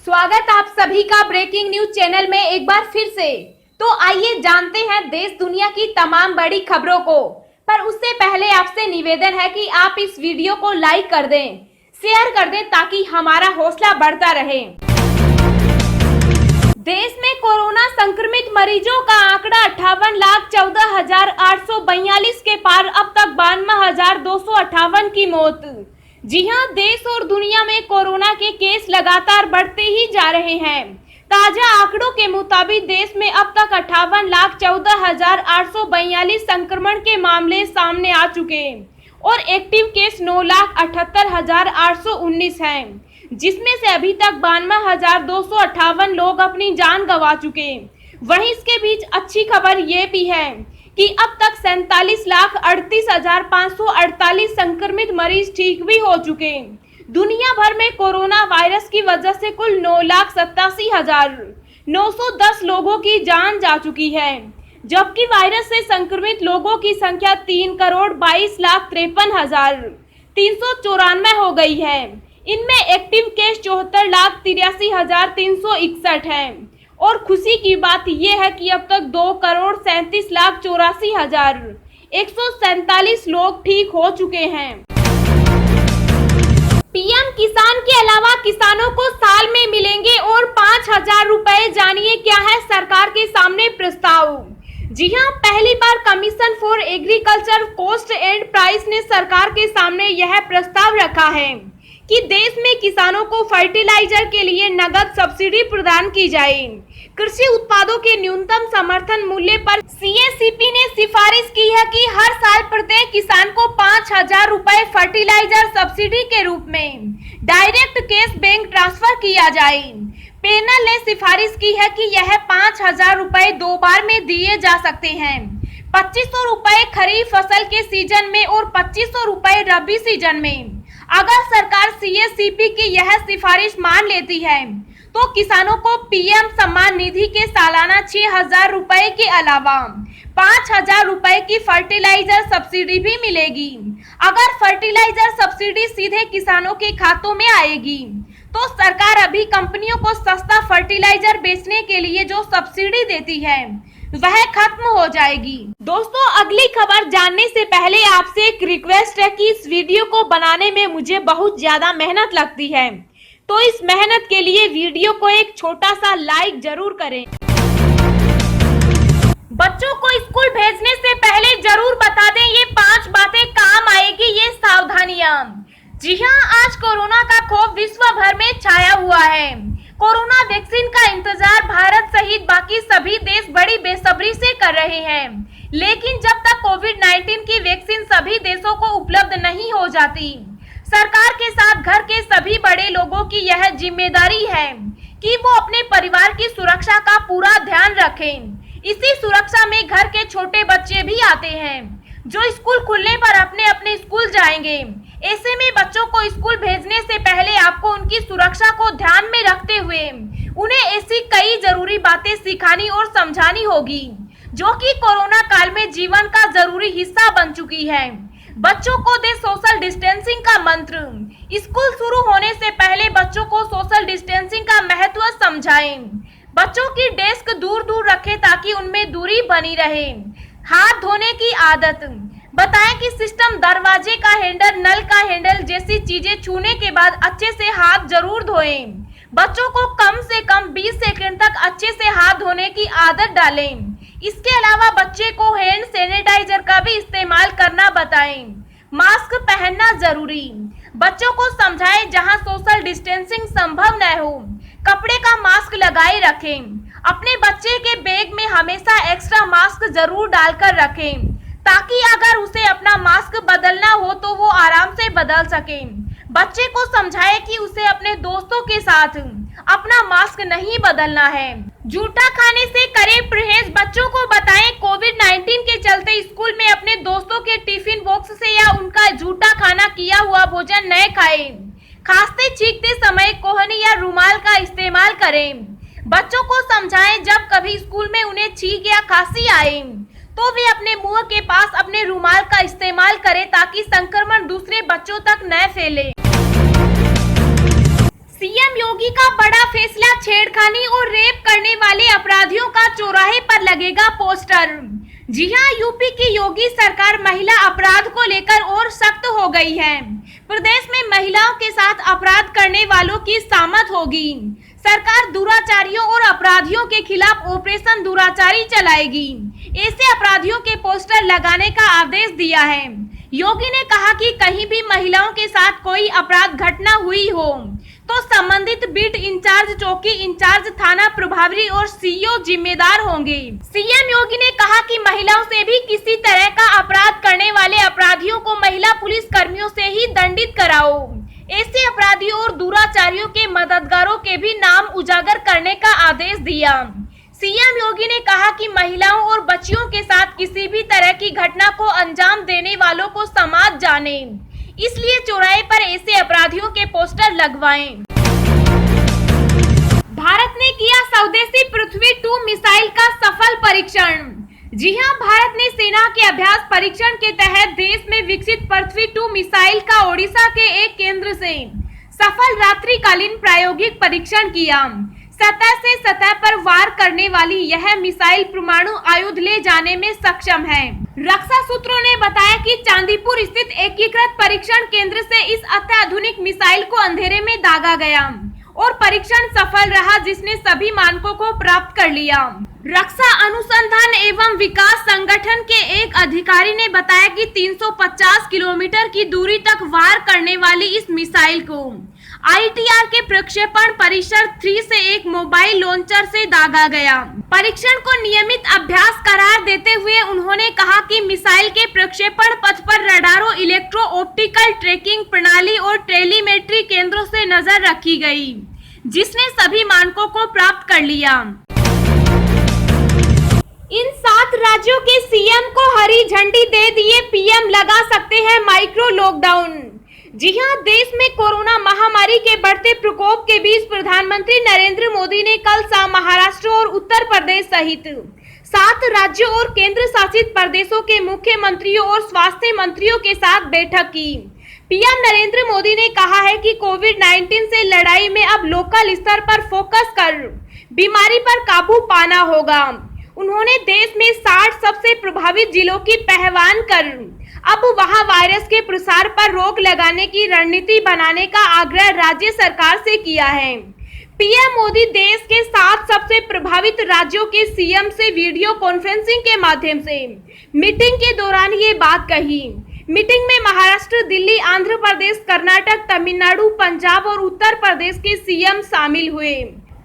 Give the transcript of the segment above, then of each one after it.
स्वागत आप सभी का ब्रेकिंग न्यूज चैनल में एक बार फिर से। तो आइए जानते हैं देश दुनिया की तमाम बड़ी खबरों को। पर उससे पहले आपसे निवेदन है कि आप इस वीडियो को लाइक कर दें, शेयर कर दें ताकि हमारा हौसला बढ़ता रहे। देश में कोरोना संक्रमित मरीजों का आंकड़ा 58,14,842 के पार, अब तक 52,258 की मौत। जी हां, देश और दुनिया में कोरोना के केस लगातार बढ़ते ही जा रहे हैं। ताजा आंकड़ों के मुताबिक देश में अब तक 58,14,842 संक्रमण के मामले सामने आ चुके और एक्टिव केस 9,78,819 हैं, जिसमें से अभी तक 52,258 लोग अपनी जान गंवा चुके। वहीं इसके बीच अच्छी खबर ये भी है कि अब तक 47,38,548 संक्रमित मरीज ठीक भी हो चुके। दुनिया भर में कोरोना वायरस की वजह से कुल 9,87,910 लोगों की जान जा चुकी है, जबकि वायरस से संक्रमित लोगों की संख्या 3,22,53,394 हो गई है। इनमें एक्टिव केस 74,83,361 हैं। और खुशी की बात यह है कि अब तक 2,37,84,147 लोग ठीक हो चुके हैं। पीएम किसान के अलावा किसानों को साल में मिलेंगे और 5,000 रुपए। जानिए क्या है सरकार के सामने प्रस्ताव। जी हां, पहली बार commission for agriculture cost and price ने सरकार के सामने यह प्रस्ताव रखा है कि देश में किसानों को फर्टिलाइजर के लिए नगद सब्सिडी प्रदान की जाए। कृषि उत्पादों के न्यूनतम समर्थन मूल्य पर सीएससीपी ने सिफारिश की है कि हर साल प्रत्येक किसान को 5,000 रुपए फर्टिलाइजर सब्सिडी के रूप में डायरेक्ट कैश बैंक ट्रांसफर किया जाए। पैनल ने सिफारिश की है कि यह 5,000 रुपए 2 बार में दिए जा सकते हैं, 2,500 रुपए खरीफ फसल के सीजन में और 2,500 रुपए रबी सीजन में। अगर सरकार सीएससीपी की यह सिफारिश मान लेती है तो किसानों को पीएम सम्मान निधि के सालाना 6,000 रुपए के अलावा 5,000 रुपए की फर्टिलाइजर सब्सिडी भी मिलेगी। अगर फर्टिलाइजर सब्सिडी सीधे किसानों के खातों में आएगी तो सरकार अभी कंपनियों को सस्ता फर्टिलाइजर बेचने के लिए जो सब्सिडी देती है वह खत्म हो जाएगी। दोस्तों, अगली खबर जानने से पहले आपसे एक रिक्वेस्ट है कि इस वीडियो को बनाने में मुझे बहुत ज्यादा मेहनत लगती है, तो इस मेहनत के लिए वीडियो को एक छोटा सा लाइक जरूर करें। बच्चों को स्कूल भेजने से पहले जरूर बता दें ये 5 बातें काम आएगी, ये सावधानियां। जी हां, आज कोरोना का खौफ विश्व भर में छाया हुआ है। कोरोना वैक्सीन का इंतजार भारत सहित बाकी सभी देश बड़ी बेसब्री से कर रहे हैं, लेकिन जब तक कोविड-19 की वैक्सीन सभी देशों को उपलब्ध नहीं हो जाती, सरकार के साथ घर के सभी बड़े लोगों की यह जिम्मेदारी है कि वो अपने परिवार की सुरक्षा का पूरा ध्यान रखें। इसी सुरक्षा में घर के छोटे बच्चे भी आते हैं जो स्कूल खुलने पर अपने अपने स्कूल जाएंगे। ऐसे में बच्चों को स्कूल भेजने से पहले आपको उनकी सुरक्षा को ध्यान में रखते हुए उन्हें ऐसी कई जरूरी बातें सिखानी और समझानी होगी जो कि कोरोना काल में जीवन का जरूरी हिस्सा बन चुकी है। बच्चों को दे सोशल डिस्टेंसिंग का मंत्र। स्कूल शुरू होने से पहले बच्चों को सोशल डिस्टेंसिंग का महत्व समझाएं। बच्चों की डेस्क दूर दूर रखें ताकि उनमें दूरी बनी रहे। हाथ धोने की आदत बताएं कि सिस्टम, दरवाजे का हैंडल, नल का हैंडल जैसी चीजें छूने के बाद अच्छे से हाथ जरूर धोएं। बच्चों को कम से कम 20 सेकंड तक अच्छे से हाथ धोने की आदत डालें। इसके अलावा बच्चे को हैंड सैनिटाइजर का भी इस्तेमाल करना बताएं। मास्क पहनना जरूरी। बच्चों को समझाएं जहां सोशल डिस्टेंसिंग संभव न हो, कपड़े का मास्क लगाए रखें। अपने बच्चे के बैग में हमेशा एक्स्ट्रा मास्क जरूर डालकर रखें ताकि अगर उसे अपना मास्क बदलना हो तो वो आराम से बदल सके। बच्चे को समझाएं कि उसे अपने दोस्तों के साथ अपना मास्क नहीं बदलना है। जूठा खाने से करें परहेज। बच्चों को बताएं कोविड-19 के चलते स्कूल में अपने दोस्तों के टिफिन बॉक्स से या उनका जूठा खाना किया हुआ भोजन न खाएं। खांसते छींकते समय कोहनी या रुमाल का इस्तेमाल करें। बच्चों को समझाएं जब कभी स्कूल में उन्हें छींक या खांसी आए तो वे अपने मुंह के पास अपने रुमाल का इस्तेमाल करें ताकि संक्रमण दूसरे बच्चों तक न फैले। सीएम योगी का बड़ा फैसला, छेड़खानी और रेप करने वाले अपराधियों का चौराहे पर लगेगा पोस्टर। जी हां, यूपी की योगी सरकार महिला अपराध को लेकर और सख्त हो गई है। प्रदेश में महिलाओं के साथ अपराध करने वालों की शामत होगी। सरकार दुराचारियों और अपराधियों के खिलाफ ऑपरेशन दुराचारी चलाएगी। ऐसे अपराधियों के पोस्टर लगाने का आदेश दिया है। योगी ने कहा कि कहीं भी महिलाओं के साथ कोई अपराध घटना हुई हो तो संबंधित बीट इंचार्ज, चौकी इंचार्ज, थाना प्रभारी और सीईओ जिम्मेदार होंगे। सीएम योगी ने कहा कि महिलाओं से भी किसी तरह का अपराध करने वाले अपराधियों को महिला पुलिस कर्मियों से ही दंडित कराओ। ऐसे अपराधियों और दुराचारियों के मददगारों के भी नाम उजागर करने का आदेश दिया। सीएम योगी ने कहा कि महिलाओं और बच्चियों के साथ किसी भी तरह की घटना को अंजाम देने वालों को समाज जाने, इसलिए चौराहे पर ऐसे अपराधियों के पोस्टर लगवाएं। भारत ने किया स्वदेशी पृथ्वी 2 मिसाइल का सफल परीक्षण। जी हां, भारत ने सेना के अभ्यास परीक्षण के तहत देश में विकसित पृथ्वी 2 मिसाइल का ओडिशा के एक केंद्र से सफल रात्रिकालीन प्रायोगिक परीक्षण किया। सतह से सतह पर वार करने वाली यह मिसाइल परमाणु आयुध ले जाने में सक्षम है। रक्षा सूत्रों ने बताया कि चांदीपुर स्थित एकीकृत परीक्षण केंद्र से इस अत्याधुनिक मिसाइल को अंधेरे में दागा गया और परीक्षण सफल रहा, जिसने सभी मानकों को प्राप्त कर लिया। रक्षा अनुसंधान एवं विकास संगठन के एक अधिकारी ने बताया कि 350 किलोमीटर की दूरी तक वार करने वाली इस मिसाइल को ITR के प्रक्षेपण परिसर 3 से एक मोबाइल लॉन्चर से दागा गया। परीक्षण को नियमित अभ्यास करार देते हुए उन्होंने कहा कि मिसाइल के प्रक्षेपण पथ पर रडारों, इलेक्ट्रो ऑप्टिकल ट्रैकिंग प्रणाली और टेलीमेट्री केंद्रों से नजर रखी गई, जिसने सभी मानकों को प्राप्त कर लिया। इन 7 राज्यों के सीएम को हरी झंडी दे दिए पीएम, लगा सकते हैं माइक्रो लॉकडाउन। जी हां, देश में कोरोना महामारी के बढ़ते प्रकोप के बीच प्रधानमंत्री नरेंद्र मोदी ने कल शाम महाराष्ट्र और उत्तर प्रदेश सहित 7 राज्यों और केंद्र शासित प्रदेशों के मुख्यमंत्रियों और स्वास्थ्य मंत्रियों के साथ बैठक की। पीएम नरेंद्र मोदी ने कहा है कि कोविड-19 से लड़ाई में अब लोकल स्तर पर फोकस कर बीमारी पर काबू पाना होगा। उन्होंने देश में 60 सबसे प्रभावित जिलों की पहचान कर अब वहां वायरस के प्रसार पर रोक लगाने की रणनीति बनाने का आग्रह राज्य सरकार से किया है। पीएम मोदी देश के 7 सबसे प्रभावित राज्यों के सीएम से वीडियो कॉन्फ्रेंसिंग के माध्यम से मीटिंग के दौरान ये बात कही। मीटिंग में महाराष्ट्र, दिल्ली, आंध्र प्रदेश, कर्नाटक, तमिलनाडु, पंजाब और उत्तर प्रदेश के सीएम शामिल हुए।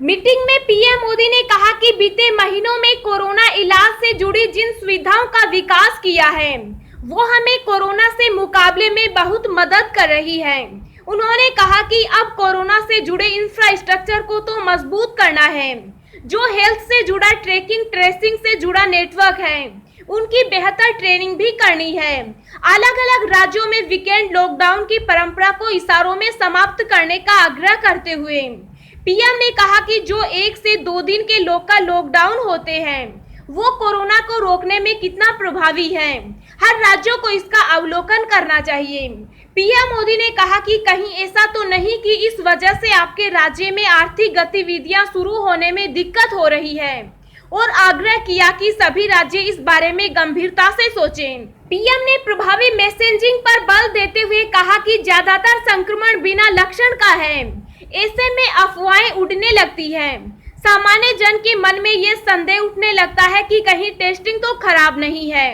मीटिंग में पीएम मोदी ने कहा कि बीते महीनों में कोरोना इलाज से जुड़ी जिन सुविधाओं का विकास किया है वो हमें कोरोना से मुकाबले में बहुत मदद कर रही है। उन्होंने कहा कि अब कोरोना से जुड़े इंफ्रास्ट्रक्चर को तो मजबूत करना है, जो हेल्थ से जुड़ा ट्रैकिंग ट्रेसिंग से जुड़ा नेटवर्क है उनकी बेहतर ट्रेनिंग भी करनी है। अलग अलग राज्यों में वीकेंड लॉकडाउन की परंपरा को इशारों में समाप्त करने का आग्रह करते हुए पीएम ने कहा कि जो 1 से 2 दिन के लोकल लॉकडाउन होते हैं वो कोरोना को रोकने में कितना प्रभावी है। हर राज्यों को इसका अवलोकन करना चाहिए। पीएम मोदी ने कहा कि कहीं ऐसा तो नहीं कि इस वजह से आपके राज्य में आर्थिक गतिविधियां शुरू होने में दिक्कत हो रही है और आग्रह किया कि सभी राज्य इस बारे में गंभीरता से सोचें। पीएम ने प्रभावी मैसेजिंग पर बल देते हुए कहा कि ज्यादातर संक्रमण बिना लक्षण का है, ऐसे में अफवाहें उड़ने लगती हैं। सामान्य जन के मन में ये संदेह उठने लगता है कि कहीं टेस्टिंग तो खराब नहीं है।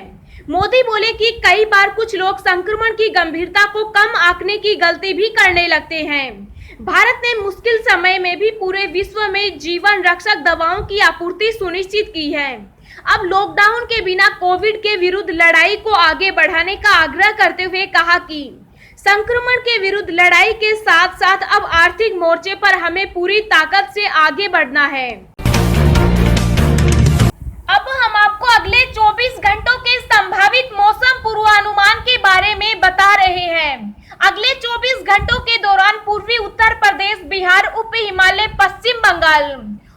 मोदी बोले कि कई बार कुछ लोग संक्रमण की गंभीरता को कम आंकने की गलती भी करने लगते हैं। भारत ने मुश्किल समय में भी पूरे विश्व में जीवन रक्षक दवाओं की आपूर्ति सुनिश्चित की है। अब लॉकडाउन के बिना कोविड के विरुद्ध लड़ाई को आगे बढ़ाने का आग्रह करते हुए कहा कि संक्रमण के विरुद्ध लड़ाई के साथ साथ अब आर्थिक मोर्चे पर हमें पूरी ताकत से आगे बढ़ना है। अब हम आपको अगले 24 घंटों के संभावित मौसम पूर्वानुमान के बारे में बता रहे हैं। अगले 24 घंटों के दौरान पूर्वी उत्तर प्रदेश, बिहार, उप हिमालय, पश्चिम बंगाल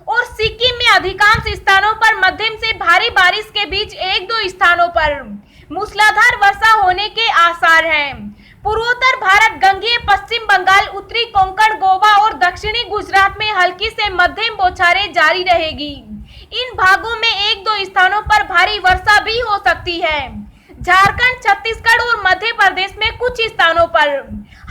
और सिक्किम में अधिकांश स्थानों पर मध्यम से भारी बारिश के बीच 1-2 स्थानों पर मूसलाधार वर्षा होने के आसार हैं। पूर्वोत्तर भारत, गंगेय पश्चिम बंगाल, उत्तरी कोंकण, गोवा और दक्षिणी गुजरात में हल्की से मध्यम बौछारें जारी रहेगी। इन भागों में एक दो स्थानों पर भारी वर्षा भी हो सकती है। झारखंड, छत्तीसगढ़ और मध्य प्रदेश में कुछ स्थानों पर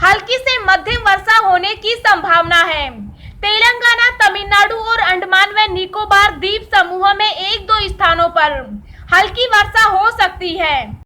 हल्की से मध्यम वर्षा होने की संभावना है। तेलंगाना, तमिलनाडु और अंडमान व निकोबार द्वीप समूह में एक दो स्थानों पर हल्की वर्षा हो सकती है।